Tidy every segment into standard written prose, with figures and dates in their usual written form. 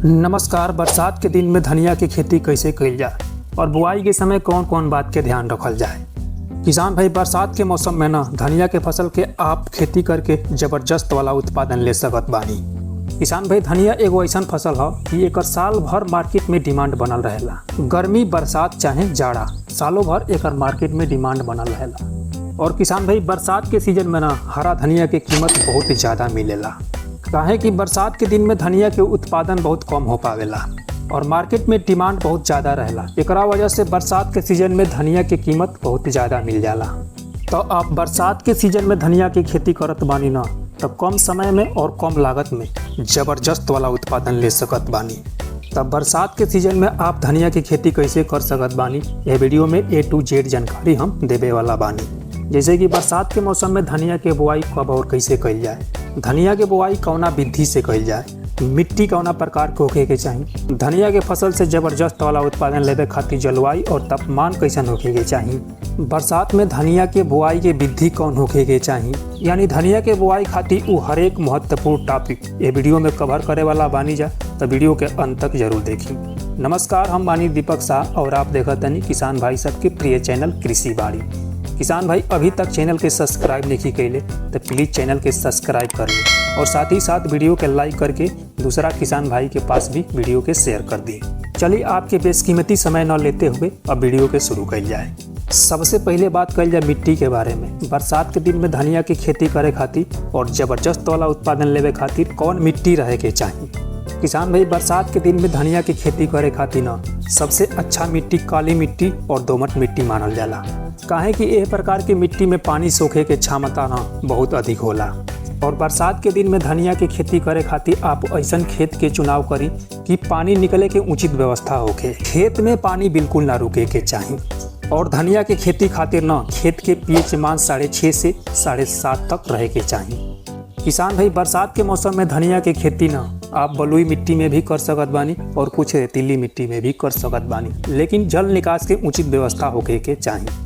नमस्कार। बरसात के दिन में धनिया की खेती कैसे कइल जाए और बुआई के समय कौन कौन बात के ध्यान रखल जाए। किसान भाई, बरसात के मौसम में ना धनिया के फसल के आप खेती करके जबरदस्त वाला उत्पादन ले सकत बानी। किसान भाई, धनिया एगो ऐसा फसल है कि एकर साल भर मार्केट में डिमांड बनल रहेला। गर्मी, बरसात चाहे जाड़ा, सालों भर एकर मार्केट में डिमांड बनल रहेला। और किसान भाई, बरसात के सीजन में ना हरा धनिया के कीमत बहुत ज़्यादा मिलेला। काहे कि बरसात के दिन में धनिया के उत्पादन बहुत कम हो पावेला और मार्केट में डिमांड बहुत ज़्यादा रहेला। एकरा वजह से बरसात के सीजन में धनिया की कीमत बहुत ज़्यादा मिल जाला। तो आप बरसात के सीजन में धनिया की खेती करत बानी ना, तो कम समय में और कम लागत में ज़बरदस्त वाला उत्पादन ले सकत बानी। तब बरसात के सीजन में आप धनिया की खेती कैसे कर सकत बानी, यह वीडियो में A to Z जानकारी हम देवे वाला बानी। जैसे कि बरसात के मौसम में धनिया के बुआई कब और कैसे कइल जाए, धनिया के बुआई कौना विधि से कइल जाए, मिट्टी कौना प्रकार के होखे के चाहिए, धनिया के फसल से जबरदस्त वाला उत्पादन लेवे खातिर जलवायु और तापमान कैसन होखे के चाहिए, बरसात में धनिया के बुआई के विधि कौन होखे के चाहिए, यानी धनिया के बुआई खातिर वो हर एक महत्वपूर्ण टॉपिक ये वीडियो में कवर करे वाला बानी जा। तो वीडियो के अंत तक जरूर देखी। नमस्कार, हम बानी दीपक शाह और आप देखत हनी किसान भाई सबके प्रिय चैनल कृषि बाड़ी। किसान भाई, अभी तक चैनल के सब्सक्राइब नहीं कैले तो प्लीज़ चैनल के सब्सक्राइब कर लें और साथ ही साथ वीडियो के लाइक करके दूसरा किसान भाई के पास भी वीडियो के शेयर कर दिए। चलिए, आपके बेशकीमती समय न लेते हुए अब वीडियो के शुरू कइल जाए। सबसे पहले बात कइल जाए मिट्टी के बारे में। बरसात के दिन में धनिया की खेती करे खातिर और ज़बरदस्त वाला उत्पादन लेवे खातिर कौन मिट्टी रहे के चाहिए। किसान भाई, बरसात के दिन में धनिया की खेती करे खातिर ना सबसे अच्छा मिट्टी काली मिट्टी और दोमट मिट्टी मानल जाला। काहे कि यह प्रकार की मिट्टी में पानी सोखे के क्षमता ना बहुत अधिक होला। और बरसात के दिन में धनिया की खेती करे खातिर आप ऐसा खेत के चुनाव करी कि पानी निकले के उचित व्यवस्था होखे। खेत में पानी बिल्कुल ना रुके के चाहिए। और धनिया की खेती खातिर ना खेत के pH मान 6.5 से 7.5 तक रहे के चाहिए। किसान भाई, बरसात के मौसम में धनिया की खेती ना आप बलुई मिट्टी में भी कर सकत बानी और कुछ रेतीली मिट्टी में भी कर सकत बानी, लेकिन जल निकास के उचित व्यवस्था होके के चाहिए।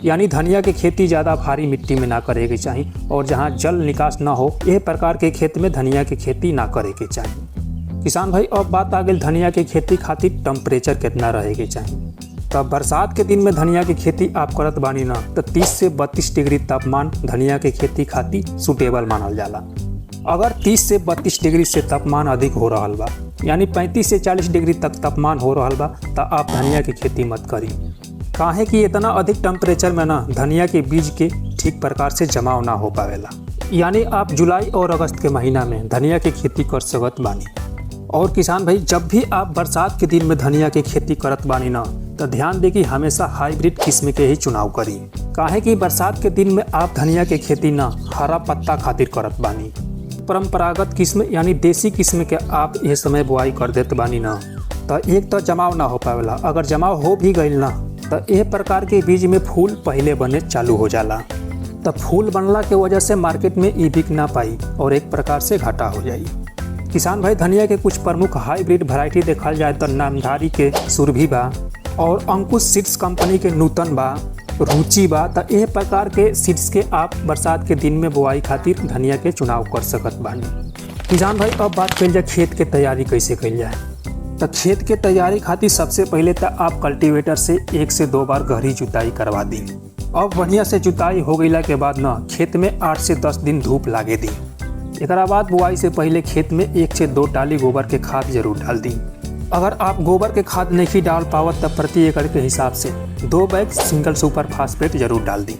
यानी धनिया की खेती ज़्यादा भारी मिट्टी में ना करे के चाहिए और जहाँ जल निकास ना हो यह प्रकार के खेत में धनिया की खेती ना करे के चाहिए। किसान भाई, अब बात आ गई धनिया की खेती खातिर टेम्परेचर कितना रहे के चाहिए। तब बरसात के दिन में धनिया की खेती आप करत बानी ना तो 30 से 32 डिग्री तापमान धनिया की खेती खातिर सुटेबल मानल जाला। अगर 30 से 32 डिग्री से तापमान अधिक हो रहा बा, यानी 35 से 40 डिग्री तक तापमान हो रहा बा, तो आप धनिया की खेती मत करी। काहे कि इतना अधिक टेम्परेचर में ना धनिया के बीज के ठीक प्रकार से जमाव ना हो पावेला। यानी आप जुलाई और अगस्त के महीना में धनिया की खेती कर सकत बानी। और किसान भाई, जब भी आप बरसात के दिन में धनिया की खेती करत बानी ना तो ध्यान दे कि हमेशा हाइब्रिड किस्म के ही चुनाव करी। काहे कि बरसात के दिन में आप धनिया की खेती ना हरा पत्ता खातिर करत बानी। परंपरागत किस्म यानी देसी किस्म के आप ये समय बुआई कर देत बानी ना तो एक तो जमाव ना हो पावेला। अगर जमाव हो भी गई ना तो यह प्रकार के बीज में फूल पहले बने चालू हो जाला। तो फूल बनला के वजह से मार्केट में ई बिक ना पाई और एक प्रकार से घाटा हो जाई। किसान भाई, धनिया के कुछ प्रमुख हाइब्रिड वैरायटी देखल जाए तो नामधारी के सुरभि बा और अंकुश सीड्स कंपनी के नूतन बा, रुचि बा। तो यह प्रकार के सीड्स के आप बरसात के दिन में बुआई खातिर धनिया के चुनाव कर सकत बानी। किसान भाई, अब बात कइल जाए खेत के तैयारी कैसे कइल जाए। तो खेत के तैयारी खातिर सबसे पहले तो आप कल्टीवेटर से 1 से 2 बार गहरी जुताई करवा दी। अब बढ़िया से जुताई हो गईला के बाद ना खेत में 8 से 10 दिन धूप लागे दी। एकरा बाद बुआई से पहले खेत में 1 से 2 टाली गोबर के खाद जरूर डाल दी। अगर आप गोबर के खाद नहीं डाल पावत तब प्रति एकड़ के हिसाब से 2 बैग सिंगल सुपर फास्फेट जरूर डाल दी।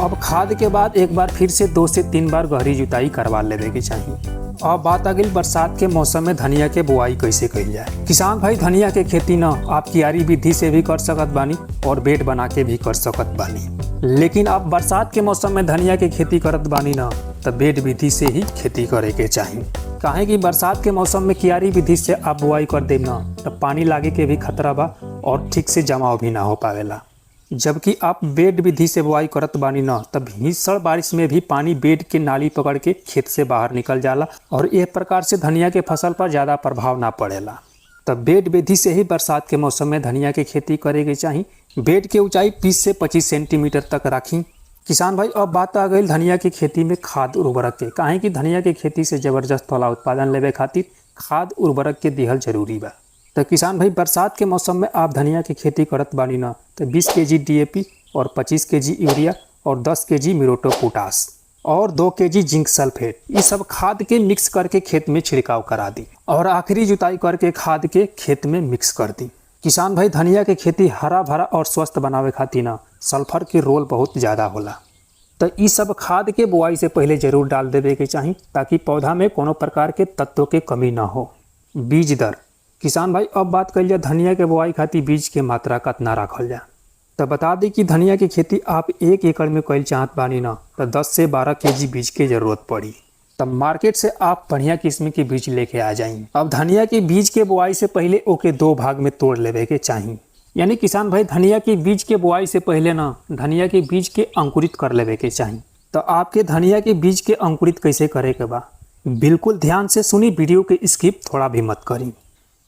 अब खाद के बाद एक बार फिर से 2 से 3 बार गहरी जुताई करवा लेवे के चाहिए। अब बात आ गई बरसात के मौसम में धनिया के बुआई कैसे कइल जाए। किसान भाई, धनिया के खेती ना आप कियारी विधि से भी कर सकत बानी और बेड बना के भी कर सकत बानी, लेकिन आप बरसात के मौसम में धनिया के खेती करत बानी ना तो बेड विधि से ही खेती करे के चाहिए। काहे कि बरसात के मौसम में कियारी विधि से आप बुआई कर देम ना तो पानी लागे के भी खतरा बा और ठीक से जमाव भी ना हो पावेला। जबकि आप बेड विधि से बुआई करत बानी ना तब भीषण बारिश में भी पानी बेड के नाली पकड़ के खेत से बाहर निकल जाला और यह प्रकार से धनिया के फसल पर ज़्यादा प्रभाव ना पड़ेला। तब बेड विधि से ही बरसात के मौसम में धनिया की खेती करे के चाहिए। बेड के ऊंचाई 20 से 25 सेंटीमीटर तक रखी। किसान भाई, अब बात आ गई धनिया की खेती में खाद उर्वरक के। काहे कि धनिया की खेती से जबरदस्त वाला उत्पादन लेवे खातिर खाद उर्वरक के दिहल जरूरी बा। तो किसान भाई बरसात के मौसम में आप धनिया की खेती करत बानी ना तो 20 केजी DAP और 25 केजी यूरिया और 10 केजी मिरोटो पोटास और 2 केजी जिंक सल्फेट ये सब खाद के मिक्स करके खेत में छिड़काव करा दी और आखिरी जुताई करके खाद के खेत में मिक्स कर दी। किसान भाई धनिया के खेती हरा भरा और स्वस्थ बनावे खातिर ना सल्फर के रोल बहुत ज़्यादा होला। तो ये सब खाद के बुआई से पहले जरूर डाल देवे के चाही ताकि पौधा में कोनो प्रकार के तत्वों के कमी ना हो। बीज दर किसान भाई अब बात कर लिया धनिया के बुआई खातिर बीज के मात्रा कितना रखल जाए। तो बता दें कि धनिया की खेती आप 1 एकड़ में कईल चाहत बानी ना तो 10 से 12 केजी बीज की जरूरत पड़ी। तब मार्केट से आप बढ़िया किस्म के बीज लेके आ जाएंगे। अब धनिया के बीज के बुआई से पहले ओके 2 भाग में तोड़ लेवे के चाहिए। यानी किसान भाई धनिया के बीज के बुआई से पहले ना धनिया के बीज के अंकुरित कर लेवे के चाहिए। तो आपके धनिया के बीज के अंकुरित कैसे करे के बा बिल्कुल ध्यान से सुनी, वीडियो के स्किप थोड़ा भी मत करी।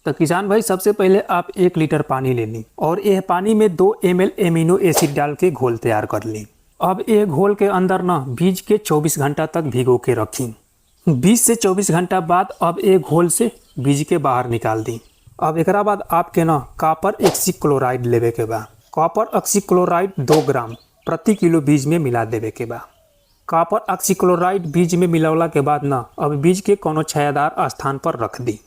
तो किसान भाई सबसे पहले आप 1 लीटर पानी ले ली और यह पानी में 2 ml एमिनो एसिड डाल के घोल तैयार कर ली। अब ये घोल के अंदर ना बीज के 24 घंटा तक भिगो के रखी। 20 से 24 घंटा बाद अब ये घोल से बीज के बाहर निकाल दी। अब एक बाद आपके ना कॉपर ऑक्सीक्लोराइड लेवे के बा। कॉपर ऑक्सीक्लोराइड 2 ग्राम प्रति किलो बीज में मिला देवे के बा। कॉपर ऑक्सीक्लोराइड बीज में मिलावला के बाद ना अब बीज के कोनो छायादार स्थान पर रख दी।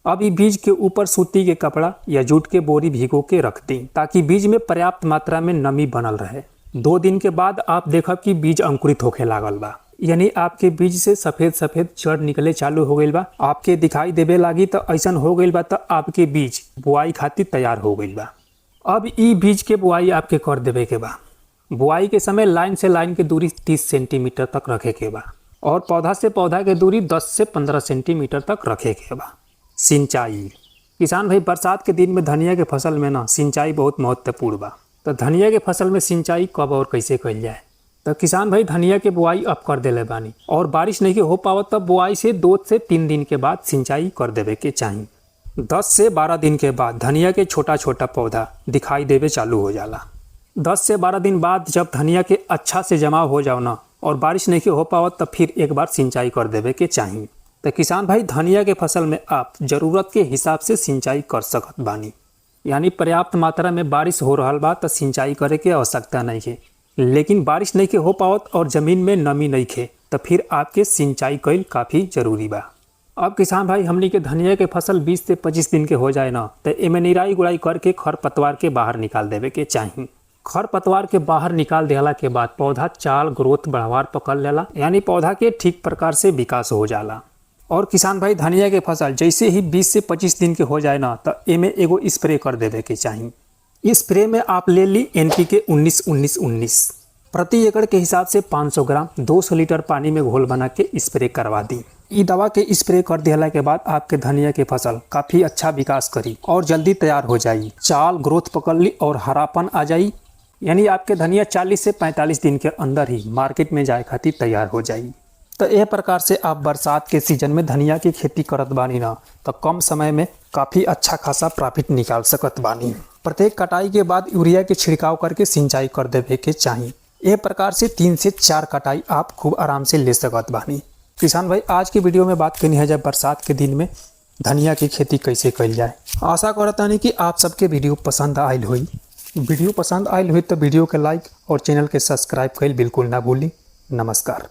अब ये बीज के ऊपर सूती के कपड़ा या जूट के बोरी भिगो के रख दी ताकि बीज में पर्याप्त मात्रा में नमी बनल रहे। 2 दिन के बाद आप देखब कि बीज अंकुरित होके लागल बा, यानी आपके बीज से सफेद सफेद जड़ निकले चालू हो गईल बा। आपके दिखाई देवे लागी तो ऐसन हो गईल बा तो आपके बीज बुआई खातिर तैयार हो गईल बा। अब ई बीज के बुआई आपके कर देवे के बा। बुआई के समय लाइन से लाइन के दूरी 30 सेंटीमीटर तक रखे के बा और पौधा से पौधा के दूरी 10 से 15 सेंटीमीटर तक रखे के बा। सिंचाई किसान भाई बरसात के दिन में धनिया के फसल में ना सिंचाई बहुत महत्वपूर्ण बा। तो धनिया के फसल में सिंचाई कब और कैसे कइल जाए। तो किसान भाई धनिया के बुआई अब कर देले बानी और बारिश नहीं के हो पावत तब बुआई से 2 से 3 दिन के बाद सिंचाई कर देवे के चाहिए। 10 से 12 दिन के बाद धनिया के छोटा छोटा पौधा दिखाई देवे चालू हो जाला। 10 से 12 दिन बाद जब धनिया के अच्छा से जमाव हो जाओ ना और बारिश नहीं के हो पावत तब फिर एक बार सिंचाई कर देवे के चाहिए। तो किसान भाई धनिया के फसल में आप ज़रूरत के हिसाब से सिंचाई कर सकत बानी, यानी पर्याप्त मात्रा में बारिश हो रहा बा तो सिंचाई करे के आवश्यकता नहीं है। लेकिन बारिश नहीं के हो पावत और ज़मीन में नमी नहीं है तो फिर आपके सिंचाई कईल काफ़ी ज़रूरी बा। अब किसान भाई हमनी के धनिया के फसल 20 से 25 दिन के हो जाए ना तो एमे निराई गुड़ाई करके खरपतवार के बाहर निकाल देवे के चाहिए। खरपतवार के बाहर निकाल देला के बाद पौधा चाल ग्रोथ बढ़ावार पकड़ लेला, यानी पौधा के ठीक प्रकार से विकास हो जाला। और किसान भाई धनिया के फसल जैसे ही 20 से 25 दिन के हो जाए ना तो एमे एगो स्प्रे कर देवे के चाहिए। इस स्प्रे में आप ले ली NPK 19-19-19 प्रति एकड़ के हिसाब से 500 ग्राम 200 लीटर पानी में घोल बना के स्प्रे करवा दी। ये दवा के स्प्रे कर देला के बाद आपके धनिया के फसल काफ़ी अच्छा विकास करी और जल्दी तैयार हो जाई, चाल ग्रोथ पकड़ ली और हरापन आ जाई, यानी आपके धनिया 40 से 45 दिन के अंदर ही मार्केट में जाए खातिर तैयार हो जाई। तो यह प्रकार से आप बरसात के सीजन में धनिया की खेती करत बानी ना तो कम समय में काफ़ी अच्छा खासा प्रॉफिट निकाल सकत बानी। प्रत्येक कटाई के बाद यूरिया के छिड़काव करके सिंचाई कर देवे के चाहिए। यह प्रकार से 3 से 4 कटाई आप खूब आराम से ले सकत बानी। किसान भाई आज की वीडियो में बात करनी है जब बरसात के दिन में धनिया की खेती कैसे कइल जाए। आशा करता नहीं कि आप सबके वीडियो पसंद आयल हुई। वीडियो पसंद आयल हुई तो वीडियो के लाइक और चैनल के सब्सक्राइब कइल बिल्कुल ना भूली। नमस्कार।